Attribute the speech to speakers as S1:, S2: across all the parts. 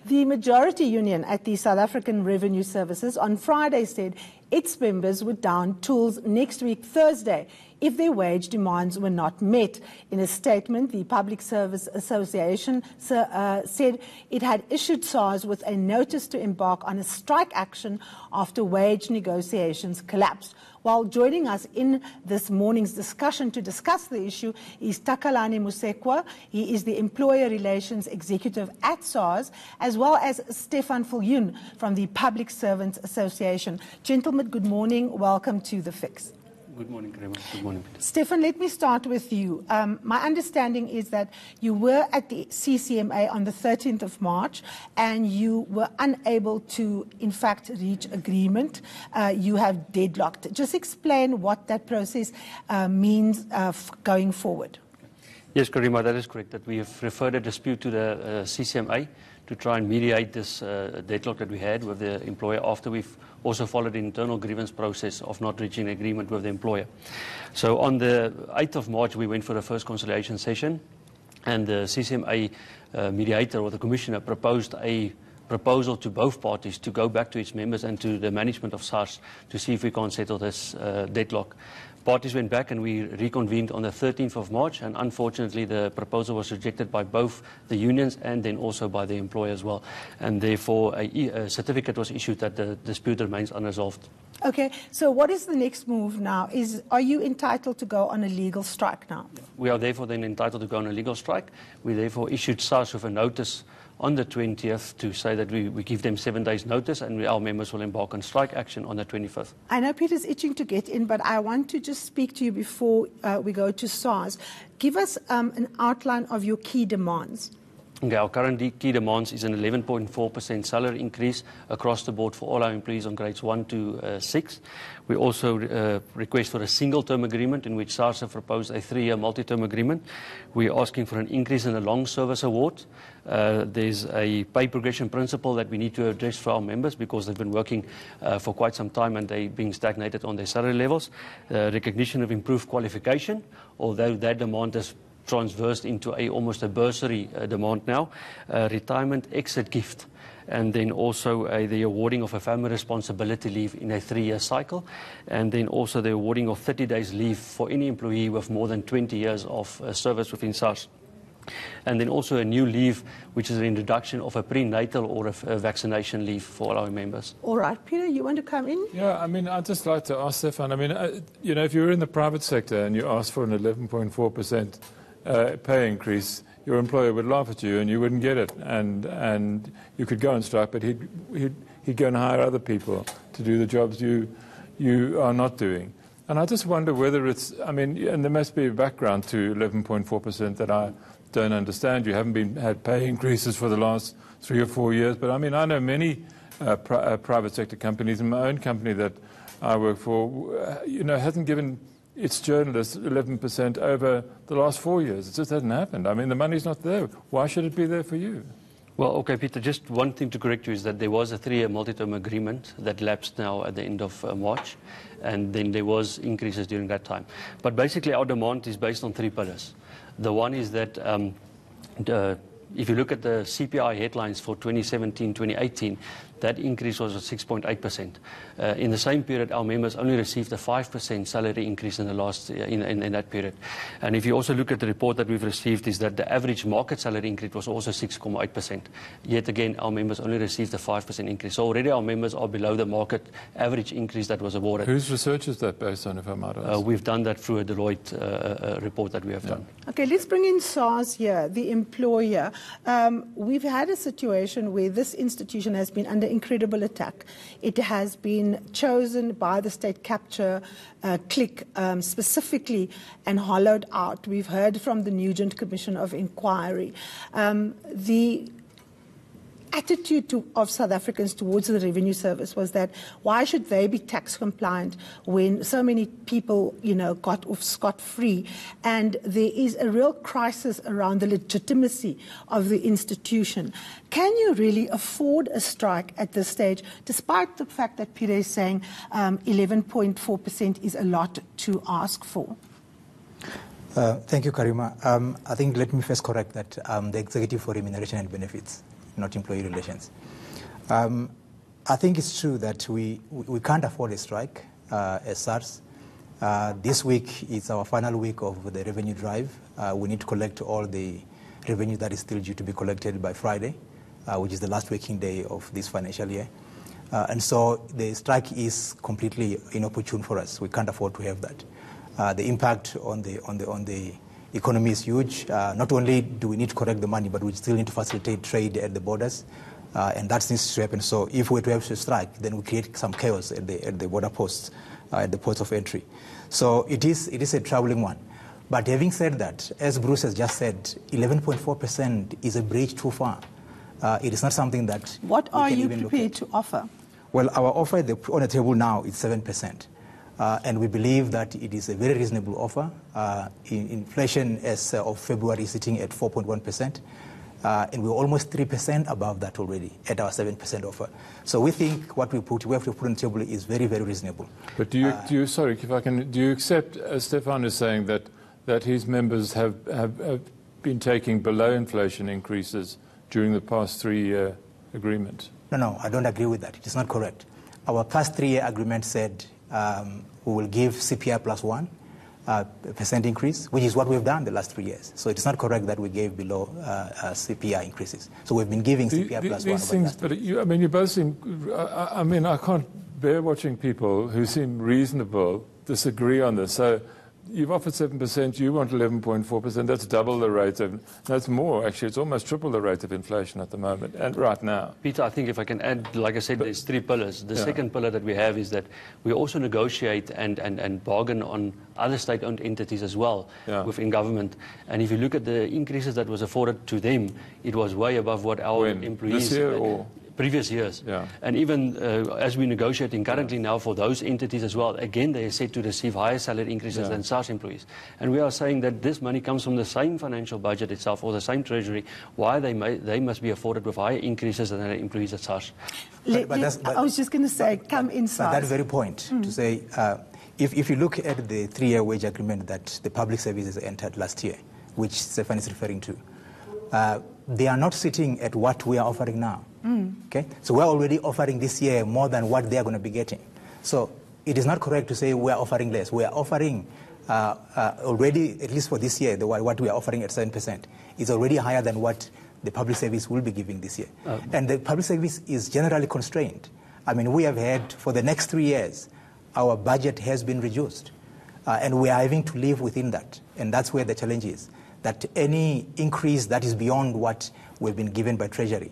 S1: The majority union at the South African Revenue Services on Friday said its members would down tools next week, Thursday, if their wage demands were not met. In a statement, the Public Service Association said it had issued SARS with a notice to embark on a strike action after wage negotiations collapsed. While joining us in this morning's discussion to discuss the issue is Takalani Musekwa. He is the Employer Relations Executive at SARS, as well as Stefan Viljoen from the Public Servants Association. Gentlemen, good morning. Welcome to The Fix.
S2: Good morning, Karima. Good morning, Peter.
S1: Stefan, let me start with you. My understanding is that you were at the CCMA on the 13th of March and you were unable to, in fact, reach agreement. You have deadlocked. Just explain what that process means going forward.
S2: Yes, Karima, that is correct, that we have referred a dispute to the CCMA to try and mediate this deadlock that we had with the employer after we've also followed the internal grievance process of not reaching agreement with the employer. So on the 8th of March, we went for the first conciliation session, and the CCMA mediator or the commissioner proposed a proposal to both parties to go back to its members and to the management of SARS to see if we can't settle this deadlock. Parties went back and we reconvened on the 13th of March, and unfortunately the proposal was rejected by both the unions and then also by the employer as well. And therefore a certificate was issued that the dispute remains unresolved.
S1: Okay, so what is the next move now? Are you entitled to go on a legal strike now?
S2: We are therefore then entitled to go on a legal strike. We therefore issued SARS with a notice on the 20th to say that we give them 7 days notice, and our members will embark on strike action on the 25th.
S1: I know Peter's itching to get in, but I want to just speak to you before we go to SARS. Give us an outline of your key demands.
S2: Okay, our current key demands is an 11.4% salary increase across the board for all our employees on grades 1 to 6. We also request for a single-term agreement in which SARS have proposed a 3-year multi-term agreement. We're asking for an increase in the long service award. There's a pay progression principle that we need to address for our members because they've been working for quite some time and they're being stagnated on their salary levels. Recognition of improved qualification, although that demand is transversed into almost a bursary demand now, retirement exit gift, and then also the awarding of a family responsibility leave in a 3-year cycle, and then also the awarding of 30 days leave for any employee with more than 20 years of service within SARS. And then also a new leave, which is an introduction of a prenatal or a vaccination leave for all our members.
S1: All right, Peter, you want to come in?
S3: Yeah, I mean, I'd just like to ask Stefan, I mean, you know, if you're in the private sector and you ask for an 11.4% pay increase, your employer would laugh at you and you wouldn't get it, and you could go on strike, but he'd go and hire other people to do the jobs you are not doing. And I just wonder whether it's, I mean, and there must be a background to 11.4% that I don't understand. You haven't had pay increases for the last 3 or 4 years, but I mean, I know many private sector companies, and my own company that I work for, you know, hasn't given its journalists 11% over the last 4 years. It just hasn't happened. I mean, the money's not there. Why should it be there for you?
S2: Well, okay, Peter, just one thing to correct you is that there was a 3-year multi-term agreement that lapsed now at the end of March, and then there was increases during that time. But basically our demand is based on 3 pillars. The one is that if you look at the CPI headlines for 2017-2018, that increase was at 6.8%. In the same period, our members only received a 5% salary increase in the last in that period. And if you also look at the report that we've received, is that the average market salary increase was also 6.8%. Yet again, our members only received a 5% increase. So already our members are below the market average increase that was awarded.
S3: Whose research is that based on, if I might ask?
S2: We've done that through a Deloitte report that we have done.
S1: Okay, let's bring in SARS here, the employer. We've had a situation where this institution has been under incredible attack. It has been chosen by the state capture clique specifically and hollowed out. We've heard from the Nugent Commission of Inquiry. The attitude of South Africans towards the Revenue Service was that why should they be tax compliant when so many people, you know, got off scot-free, and there is a real crisis around the legitimacy of the institution. Can you really afford a strike at this stage, despite the fact that Peter is saying 11.4% is a lot to ask for?
S4: Thank you, Karima. I think let me first correct that the Executive for Remuneration and Benefits not employee relations. I think it's true that we can't afford a strike as SARS. This week is our final week of the revenue drive. We need to collect all the revenue that is still due to be collected by Friday, which is the last working day of this financial year. And so the strike is completely inopportune for us. We can't afford to have that. The impact on the economy is huge. Not only do we need to collect the money, but we still need to facilitate trade at the borders, and that needs to happen. So if we were to have to strike, then we create some chaos at the border posts, at the ports of entry. So it is a troubling one. But having said that, as Bruce has just said, 11.4% is a bridge too far. It is not something that
S1: What are you prepared to offer?
S4: Well, our offer on the table now is 7%. And we believe that it is a very reasonable offer. Inflation as of February is sitting at 4.1%. And we're almost 3% above that already at our 7% offer. So we think what we have to put on the table is very, very reasonable.
S3: But do you sorry, if I can, do you accept, as Stefan is saying, that his members have been taking below inflation increases during the past 3-year agreement?
S4: No, I don't agree with that. It is not correct. Our past 3-year agreement said we will give CPI plus 1% increase, which is what we've done the last 3 years. So it's not correct that we gave below CPI increases. So we've been giving CPI plus 1.
S3: These things, but you both seem, I can't bear watching people who seem reasonable disagree on this. So you've offered 7%, you want 11.4%, that's double the rate of, that's more, actually, it's almost triple the rate of inflation at the moment, and right now.
S2: Peter, I think if I can add, like I said, there's 3 pillars. The second pillar that we have is that we also negotiate and bargain on other state-owned entities as well within government. And if you look at the increases that was afforded to them, it was way above what our employees...
S3: This year or...?
S2: Previous years. And even as we're negotiating currently now for those entities as well, again, they are set to receive higher salary increases than SARS employees. And we are saying that this money comes from the same financial budget itself or the same treasury. Why they must be afforded with higher increases than their employees at SARS.
S1: I was just going to say, come inside.
S4: That very point, to say, if you look at the 3-year wage agreement that the public services entered last year, which Stefan is referring to, they are not sitting at what we are offering now. Okay, so we're already offering this year more than what they are going to be getting. So it is not correct to say we are offering less. We are offering already, at least for this year, what we are offering at 7% is already higher than what the public service will be giving this year. And the public service is generally constrained. I mean, we have had, for the next 3 years, our budget has been reduced. And we are having to live within that. And that's where the challenge is, that any increase that is beyond what we've been given by Treasury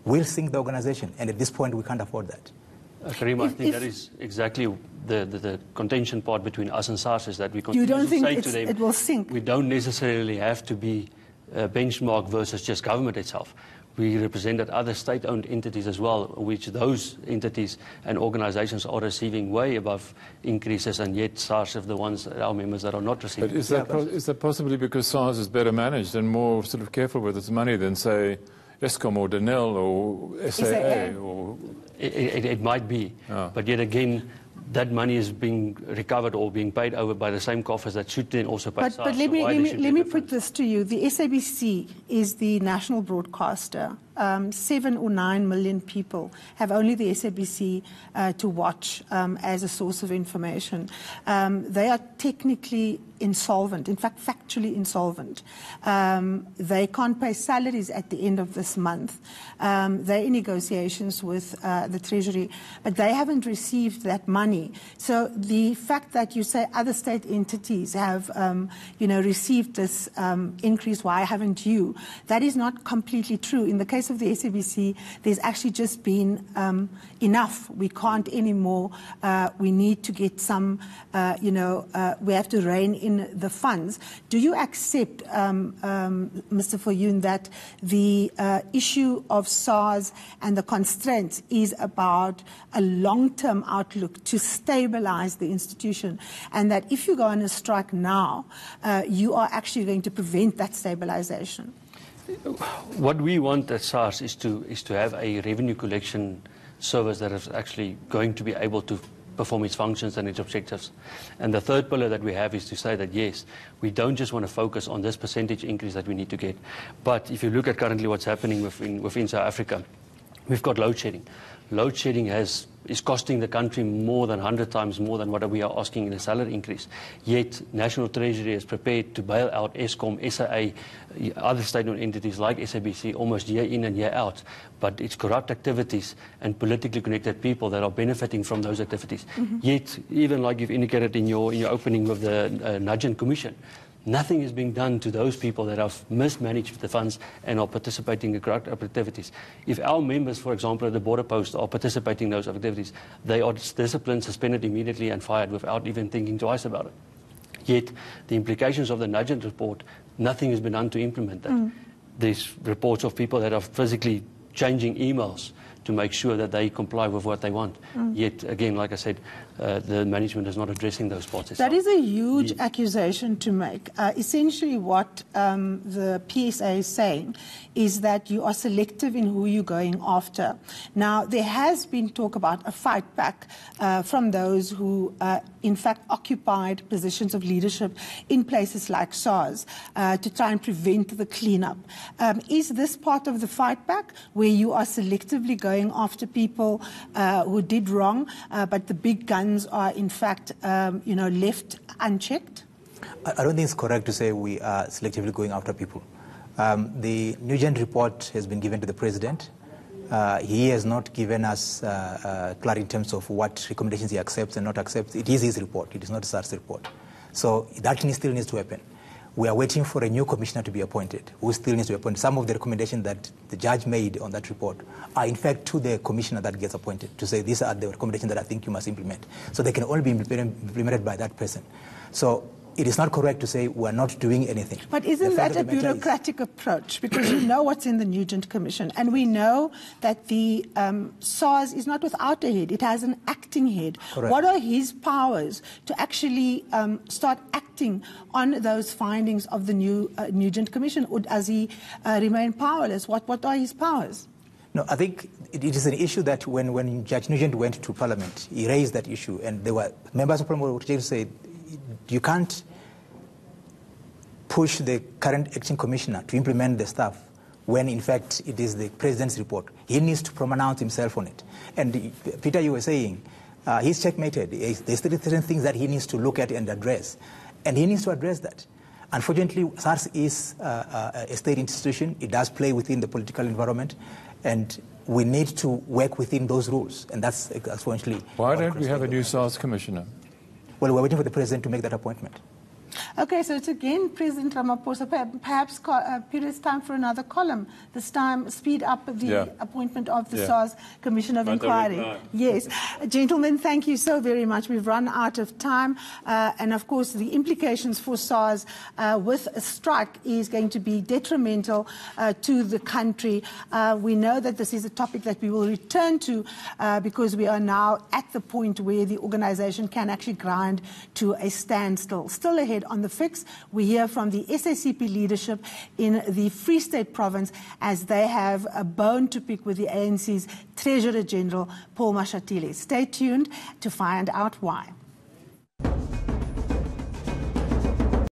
S4: will sink the organization, and at this point we can't afford that.
S2: Karim, I think that is exactly the contention part between us and SARS, is that we continue
S1: to
S2: say to them,
S1: it will sink.
S2: We don't necessarily have to be benchmark versus just government itself. We represent other state-owned entities as well, which those entities and organizations are receiving way above increases, and yet SARS are the ones, our members, that are not receiving.
S3: But is that possibly because SARS is better managed and more sort of careful with its money than, say, Eskom or Denel or SAA? Or...
S2: It might be, but yet again, that money is being recovered or being paid over by the same coffers that should then also pay SARS.
S1: But let me put this to you. The SABC is the national broadcaster. 7 or 9 million people have only the SABC to watch as a source of information. They are technically insolvent, in fact, factually insolvent. They can't pay salaries at the end of this month. They're in negotiations with the Treasury, but they haven't received that money. So the fact that you say other state entities have, received this increase, why haven't you? That is not completely true. In the case of the SABC, there's actually just been enough. We can't anymore. We need to get some, we have to rein in the funds. Do you accept, Mr. Viljoen, that the issue of SARS and the constraints is about a long-term outlook to stabilize the institution, and that if you go on a strike now, you are actually going to prevent that stabilization?
S2: What we want at SARS is to have a revenue collection service that is actually going to be able to perform its functions and its objectives. And the third pillar that we have is to say that, yes, we don't just want to focus on this percentage increase that we need to get. But if you look at currently what's happening within South Africa, we've got load shedding. Load shedding is costing the country more than 100 times more than what we are asking in a salary increase. Yet, National Treasury is prepared to bail out Eskom, SAA, other state-owned entities like SABC almost year in and year out. But it's corrupt activities and politically connected people that are benefiting from those activities. Yet, even like you've indicated in your opening with the Nugent Commission, nothing is being done to those people that have mismanaged the funds and are participating in corrupt activities. If our members, for example, at the border post are participating in those activities, they are disciplined, suspended immediately and fired without even thinking twice about it. Yet, the implications of the Nugent report, nothing has been done to implement that. There's reports of people that are physically changing emails to make sure that they comply with what they want. Yet, again, like I said, the management is not addressing those parts.
S1: That is a huge accusation to make. Essentially what the PSA is saying is that you are selective in who you're going after. Now, there has been talk about a fight back from those who, in fact, occupied positions of leadership in places like Sars to try and prevent the cleanup. Is this part of the fight back where you are selectively going after people who did wrong, but the big guns are in fact, left unchecked?
S4: I don't think it's correct to say we are selectively going after people. The Nugent report has been given to the president. He has not given us clarity in terms of what recommendations he accepts and not accepts. It is his report. It is not SARS report. So that still needs to happen. We are waiting for a new commissioner to be appointed, who still needs to be appointed. Some of the recommendations that the judge made on that report are, in fact, to the commissioner that gets appointed, to say these are the recommendations that I think you must implement. So they can only be implemented by that person. So it is not correct to say we are not doing anything.
S1: But isn't that a bureaucratic approach? Because you know what's in the Nugent Commission, and we know that the SARS is not without a head. It has an acting head.
S4: Correct.
S1: What are his powers to actually start acting on those findings of the new Nugent Commission, or does he remain powerless? What are his powers?
S4: No, I think it is an issue that when Judge Nugent went to Parliament, he raised that issue, and there were members of Parliament who said, you can't push the current acting commissioner to implement the stuff when, in fact, it is the president's report. He needs to pronounce himself on it. And Peter, you were saying, he's checkmated. There's certain things that he needs to look at and address. And he needs to address that. Unfortunately, SARS is a state institution. It does play within the political environment. And we need to work within those rules. And that's essentially...
S3: Why don't we have a new SARS commissioner?
S4: Well, we're waiting for the president to make that appointment.
S1: Okay, so it's again President Ramaphosa. Perhaps Peter, it's time for another column. This time, speed up the appointment of the SARS Commission of Inquiry. Yes. Gentlemen, thank you so very much. We've run out of time. And, of course, the implications for SARS with a strike is going to be detrimental to the country. We know that this is a topic that we will return to because we are now at the point where the organization can actually grind to a standstill. Still ahead on the fix, we hear from the SACP leadership in the Free State province as they have a bone to pick with the ANC's Treasurer General, Paul Mashatile. Stay tuned to find out why.